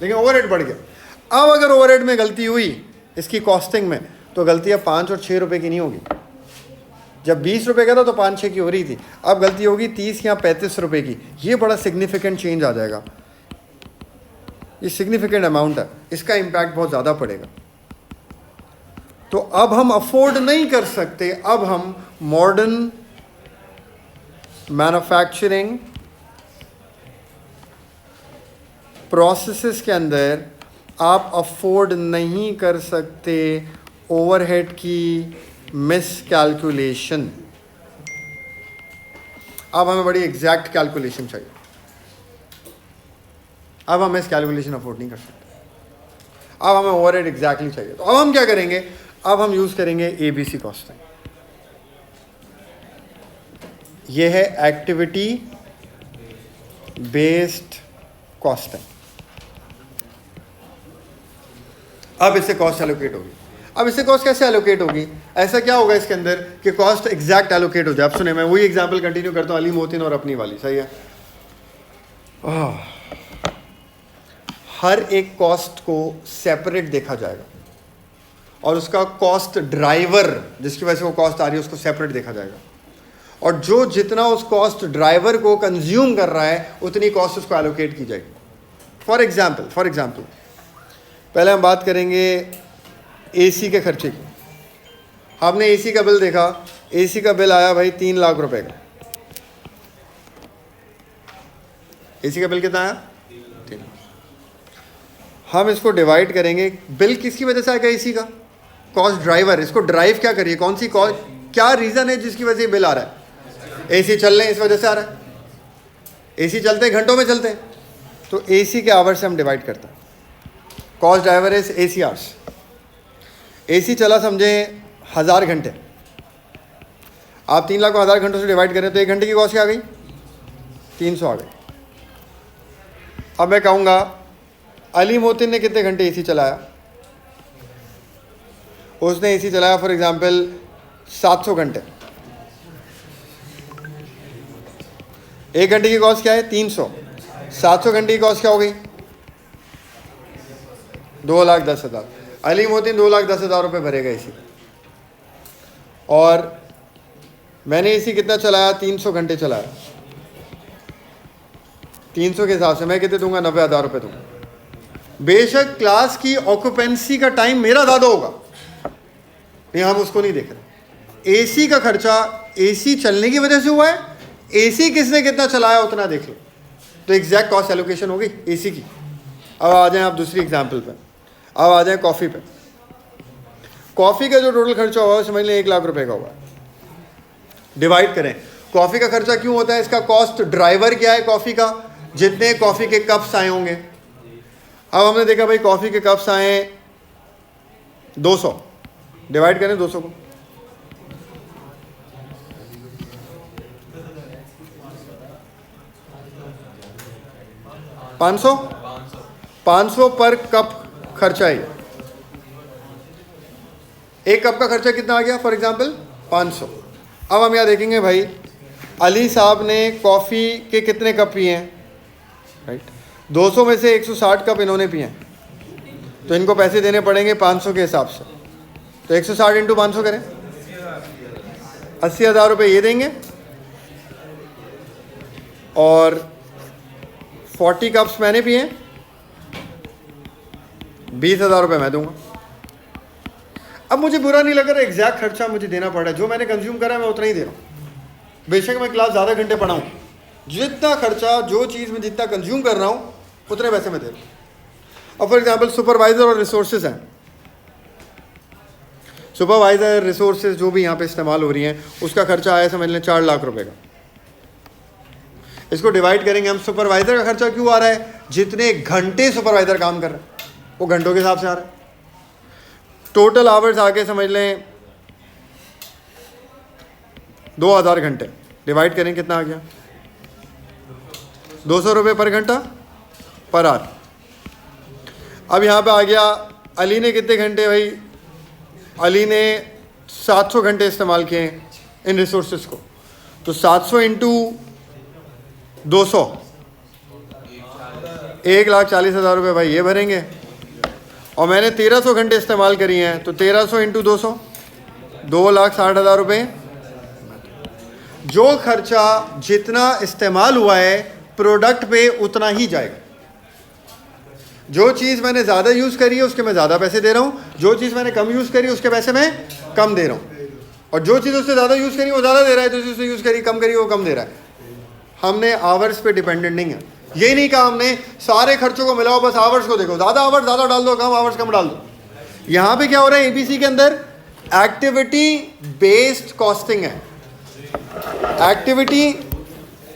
लेकिन ओवरहेड बढ़ गया। अब अगर ओवरहेड में गलती हुई इसकी कॉस्टिंग में, तो गलती अब 5 और 6 रुपये की नहीं होगी। जब 20 रुपये का था तो 5-6 की हो रही थी, अब गलती होगी 30 या 35 रुपये की। ये बड़ा सिग्निफिकेंट चेंज आ जाएगा, ये सिग्निफिकेंट अमाउंट है, इसका इम्पैक्ट बहुत ज़्यादा पड़ेगा। तो अब हम अफोर्ड नहीं कर सकते, अब हम मॉडर्न मैन्युफैक्चरिंग प्रोसेसेस के अंदर आप अफोर्ड नहीं कर सकते ओवरहेड की मिस कैलकुलेशन। अब हमें बड़ी एग्जैक्ट कैलकुलेशन चाहिए, अब हम इस कैलकुलेशन अफोर्ड नहीं कर सकते, अब हमें ओवरहेड एग्जैक्टली चाहिए। तो अब हम क्या करेंगे, अब हम यूज करेंगे एबीसी कॉस्टिंग। यह है एक्टिविटी बेस्ड कॉस्टिंग। अब इससे कॉस्ट एलोकेट होगी। अब इससे कॉस्ट कैसे एलोकेट होगी, ऐसा क्या होगा इसके अंदर कि कॉस्ट एग्जैक्ट एलोकेट हो जाए। अब सुने, मैं वही एग्जांपल कंटिन्यू करता हूं, अली मोहसिन और अपनी वाली, सही है। हर एक कॉस्ट को सेपरेट देखा जाएगा और उसका कॉस्ट ड्राइवर जिसकी वजह से वो कॉस्ट आ रही है उसको सेपरेट देखा जाएगा, और जो जितना उस कॉस्ट ड्राइवर को कंज्यूम कर रहा है उतनी कॉस्ट उसको एलोकेट की जाएगी। फॉर एग्जाम्पल पहले हम बात करेंगे एसी के खर्चे की। आपने एसी का बिल देखा, एसी का बिल आया भाई 3 लाख रुपए का। एसी का बिल कितना आया, 3। हम इसको डिवाइड करेंगे, बिल किसकी वजह से आएगा, एसी का कॉस्ट ड्राइवर। इसको ड्राइव क्या करिए, कौन सी कॉस्ट, क्या रीजन है जिसकी वजह से बिल आ रहा है, एसी चल रहे हैं इस वजह से आ रहा है। एसी चलते हैं, घंटों में चलते हैं, तो एसी के आवर से हम डिवाइड करते हैं। Cost driver is AC hours. AC चला समझे 1000 घंटे, आप 3 लाख को 1000 घंटों से डिवाइड करें तो 1 घंटे की कॉस्ट क्या आ गई, 300 आ गई। अब मैं कहूँगा अली मोहसिन ने कितने घंटे एसी चलाया, उसने एसी चलाया फॉर एग्जांपल 700 घंटे। 1 घंटे की कॉस्ट क्या है, 300। 700 घंटे की कॉस्ट क्या हो गई, 2,10,000। अली मोहसिन 2,10,000 रुपये भरेगा एसी, और मैंने एसी कितना चलाया, 300 घंटे चलाया। 300 के हिसाब से मैं कितने दूंगा, 90,000 रुपये दूंगा। बेशक क्लास की ऑक्यूपेंसी का टाइम मेरा ज़्यादा होगा, नहीं हम उसको नहीं देख रहे। एसी का खर्चा एसी चलने की वजह से हुआ है, एसी किसने कितना चलाया उतना देख लो, तो एग्जैक्ट कॉस्ट एलोकेशन होगी एसी की। अब आ जाएं आप दूसरी एग्जांपल पे, अब आ जाएं कॉफ़ी पे। कॉफ़ी का जो टोटल खर्चा हुआ है समझ लें 1 लाख रुपए का हुआ। डिवाइड करें, कॉफ़ी का खर्चा क्यों होता है, इसका कॉस्ट ड्राइवर क्या है कॉफ़ी का, जितने कॉफ़ी के कप्स आए होंगे। अब हमने देखा भाई कॉफ़ी के कप्स आए 200, डिवाइड करें 200 को, पाँच सौ पर कप खर्चा है। एक कप का खर्चा कितना आ गया, फॉर एग्जांपल 500। अब हम यहाँ देखेंगे भाई अली साहब ने कॉफ़ी के कितने कप पिए हैं, राइट। 200 में से 160 कप इन्होंने पिए हैं, तो इनको पैसे देने पड़ेंगे 500 के हिसाब से। तो 160 इंटू 500 करें, 80,000 रुपये ये देंगे, और 40 कप्स मैंने पिए, 20,000 रुपये मैं दूंगा। अब मुझे बुरा नहीं लग रहा, एग्जैक्ट खर्चा मुझे देना पड़ रहा है, जो मैंने कंज्यूम करा है मैं उतना ही दे रहा हूँ। बेशक मैं क्लास ज़्यादा घंटे पढ़ाऊँ, जितना खर्चा जो चीज़ में जितना कंज्यूम कर रहा हूँ उतने पैसे मैं दे रहा हूँ। अब फॉर एग्जांपल सुपरवाइज़र और रिसोर्सेज हैं, सुपरवाइज़र रिसोर्सेज जो भी यहाँ पे इस्तेमाल हो रही हैं उसका खर्चा आया समझ लें 4 लाख रुपए का। इसको डिवाइड करेंगे हम, सुपरवाइजर का खर्चा क्यों आ रहा है, जितने घंटे सुपरवाइजर काम कर रहा है वो घंटों के हिसाब से आ रहा है। टोटल आवर्स आके समझ लें 2000 घंटे, डिवाइड करें कितना आ गया, 200 रुपये पर घंटा पर आवर। अब यहाँ पे आ गया अली ने कितने घंटे, भाई अली ने 700 घंटे इस्तेमाल किए इन रिसोर्सेज को, तो 700 इंटू 200 1,40,000 रुपये भाई ये भरेंगे। और मैंने 1300 घंटे इस्तेमाल करी हैं, तो 1300 इंटू 200 2,60,000 रुपये। जो खर्चा जितना इस्तेमाल हुआ है प्रोडक्ट पे उतना ही जाएगा। जो चीज़ मैंने ज़्यादा यूज़ करी है उसके मैं ज़्यादा पैसे दे रहा हूँ, जो चीज़ मैंने कम यूज़ करी उसके पैसे मैं कम दे रहा हूँ, और जो चीज़ उससे ज़्यादा यूज़ करी वो ज़्यादा दे रहा है, जो चीज़ उससे यूज़ करी कम करी वो कम दे रहा है। हमने आवर्स पे डिपेंडेंट नहीं है। ये नहीं कहा हमने सारे खर्चों को मिलाओ बस आवर्स को देखो, ज़्यादा आवर्स ज़्यादा डाल दो, कम आवर्स कम डाल दो। यहाँ पे क्या हो रहा है, एबीसी के अंदर एक्टिविटी बेस्ड कॉस्टिंग है। एक्टिविटी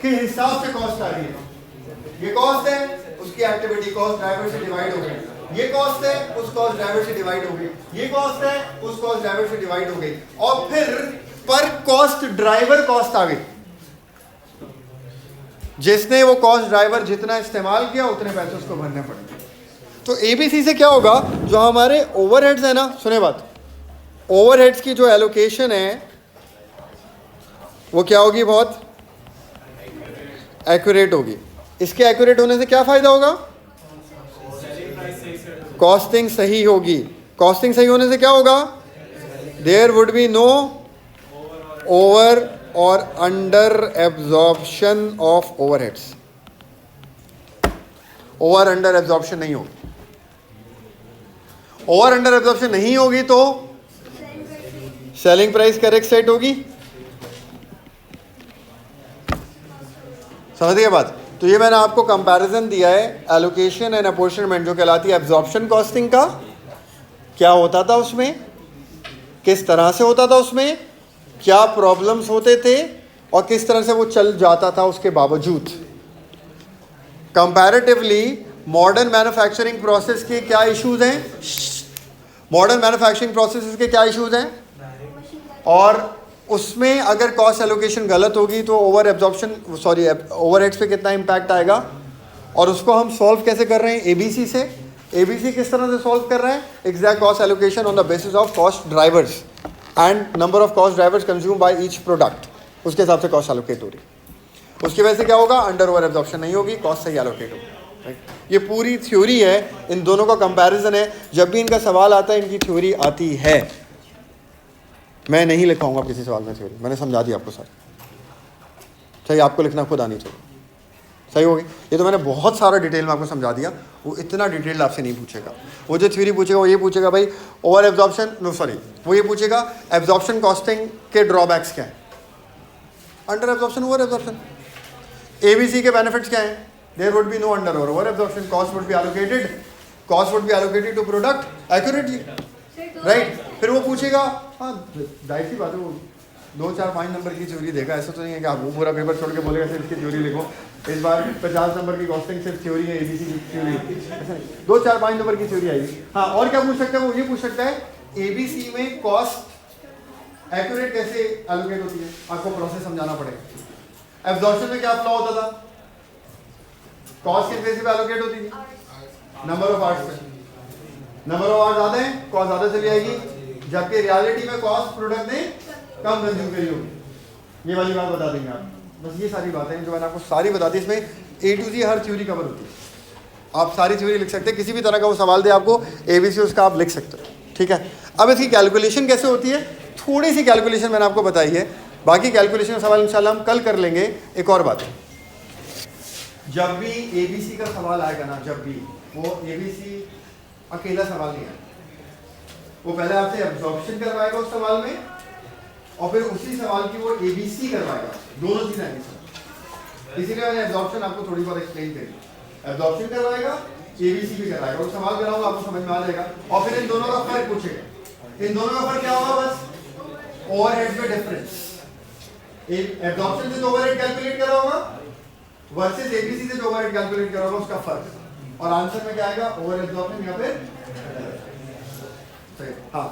के हिसाब से कॉस्ट आ रही है। ये कॉस्ट है, उसकी एक्टिविटी कॉस्ट ड्राइवर से डिवाइड हो गई, ये कॉस्ट है, उस कॉस्ट ड्राइवर से डिवाइड हो गई, ये कॉस्ट है, उस कॉस्ट ड्राइवर से डिवाइड हो गई, और फिर पर कॉस्ट ड्राइवर कॉस्ट आ गई। जिसने वो कॉस्ट ड्राइवर जितना इस्तेमाल किया उतने पैसे उसको भरने पड़ेंगे। तो एबीसी से क्या होगा, जो हमारे ओवरहेड्स है ना, सुने बात, ओवरहेड्स की जो एलोकेशन है वो क्या होगी, बहुत एक्यूरेट होगी। इसके एक्यूरेट होने से क्या फायदा होगा, कॉस्टिंग सही होगी। कॉस्टिंग सही होने से क्या होगा, there would be no over और under absorption of overheads. Over under absorption नहीं होगी। ओवर अंडर एब्जॉर्प्शन नहीं होगी तो सेलिंग प्राइस करेक्ट सेट होगी। समझ गए बात। तो ये मैंने आपको कंपैरिजन दिया है एलोकेशन एंड अपॉर्शनमेंट जो कहलाती है एब्जॉर्प्शन कॉस्टिंग का, क्या होता था उसमें, किस तरह से होता था उसमें, क्या प्रॉब्लम्स होते थे और किस तरह से वो चल जाता था उसके बावजूद। कंपैरेटिवली मॉडर्न मैन्युफैक्चरिंग प्रोसेस के क्या इश्यूज हैं, मॉडर्न मैन्युफैक्चरिंग प्रोसेस के क्या इश्यूज हैं, और उसमें अगर कॉस्ट एलोकेशन गलत होगी तो ओवर एब्जॉर्प्शन सॉरी ओवरहेड्स पे कितना इम्पैक्ट आएगा, और उसको हम सॉल्व कैसे कर रहे हैं एबीसी से। एबीसी किस तरह से सॉल्व कर रहे हैं, exact cost allocation on the basis of cost drivers and number of cost drivers consume by each product, उसके हिसाब से कॉस्ट एलोकेट हो रही है। उसकी वजह से क्या होगा, अंडर ओवर एब्जॉर्प्शन नहीं होगी, कॉस्ट सही एलोकेट होगी। राइट, ये पूरी थ्योरी है, इन दोनों का कंपैरिजन है। जब भी इनका सवाल आता है इनकी थ्योरी आती है। मैं नहीं लिखाऊंगा किसी सवाल में थ्योरी, मैंने समझा दिया आपको सर। सही, आपको लिखना खुद आनी चाहिए। सही हो गई। ये तो मैंने बहुत सारा डिटेल में आपको समझा दिया, वो इतना डिटेल आपसे नहीं पूछेगा। वो जो थ्योरी पूछेगा वो ये पूछेगा भाई ओवर एब्जॉर्प्शन, नो सॉरी, वो ये पूछेगा एब्जॉर्प्शन कॉस्टिंग के ड्रॉबैक्स क्या है, under absorption over absorption. ABC के बेनिफिट्स क्या हैं, there would be no under और over absorption, cost would be allocated to product accurately. Right, फिर वो पूछेगा, हाँ जाहिर सी बात है, वो 2, 4, 5 नंबर की थ्योरी देखा, ऐसा तो नहीं है कि आप वो पूरा पेपर छोड़ के बोलेगा सिर्फ इसकी थ्योरी लिखो। इस बार 50 नंबर की कॉस्टिंग सिर्फ थ्योरी है, एबीसी की थ्योरी, ऐसा नहीं, 2, 4, 5 नंबर की थ्योरी आएगी। हाँ, और क्या पूछ सकता है, वो ये पूछ सकता है एबीसी में कॉस्ट एक्यूरेट कैसे एलोकेट होती है, आपको प्रोसेस समझाना पड़ेगा। एब्जॉर्प्शन में क्या फ्लॉ होता था, कॉस्ट किस बेसिस पे एलोकेट होती थी, नंबर ऑफ आवर्स पे, नंबर ऑफ आवर्स ज़्यादा है कॉस्ट ज़्यादा चली आएगी, जबकि रियलिटी में कॉस्ट प्रोडक्ट ने कम कंज्यूम करी होगी। ये वाली बात बता देंगे आप। बस ये सारी बातें जो मैंने आपको सारी बता दी, इसमें A to Z her theory cover होती है। आप सारी थ्योरी लिख सकते हैं, किसी भी तरह का वो सवाल दे आपको एबीसी उसका आप लिख सकते हो। ठीक है, अब इसकी कैलकुलेशन कैसे होती है, थोड़ी सी कैलकुलेशन मैंने आपको बताई है, बाकी कैलकुलेशन का सवाल इंशाल्लाह हम कल कर लेंगे। एक और बात है, जब भी एबीसी का सवाल आएगा ना, जब भी वो एबीसी अकेला सवाल नहीं है, वो पहले आपसे एब्जॉर्प्शन करवाएगा उस सवाल में, और फिर उसी सवाल की वो एबीसी करवाएगा, दोनों चीजें आएंगी। इसीलिए मैंने एब्जॉर्प्शन आपको थोड़ी बहुत एक्सप्लेन करी। एब्जॉर्प्शन करवाएगा, एबीसी भी करवाएगा, और सवाल कराऊंगा आपको समझ में आ जाएगा। और फिर इन दोनों का फर्क पूछेगा, इन दोनों का फर्क क्या होगा, बस ओवरहेड में डिफरेंस। एब्जॉर्प्शन से तो ओवरहेड कैलकुलेट करा होगा, वर्सेस एबीसी से जो ओवरहेड कैलकुलेट करोगे उसका फर्क, और आंसर में क्या आएगा ओवरहेड जो आपने यहाँ पे सही। हाँ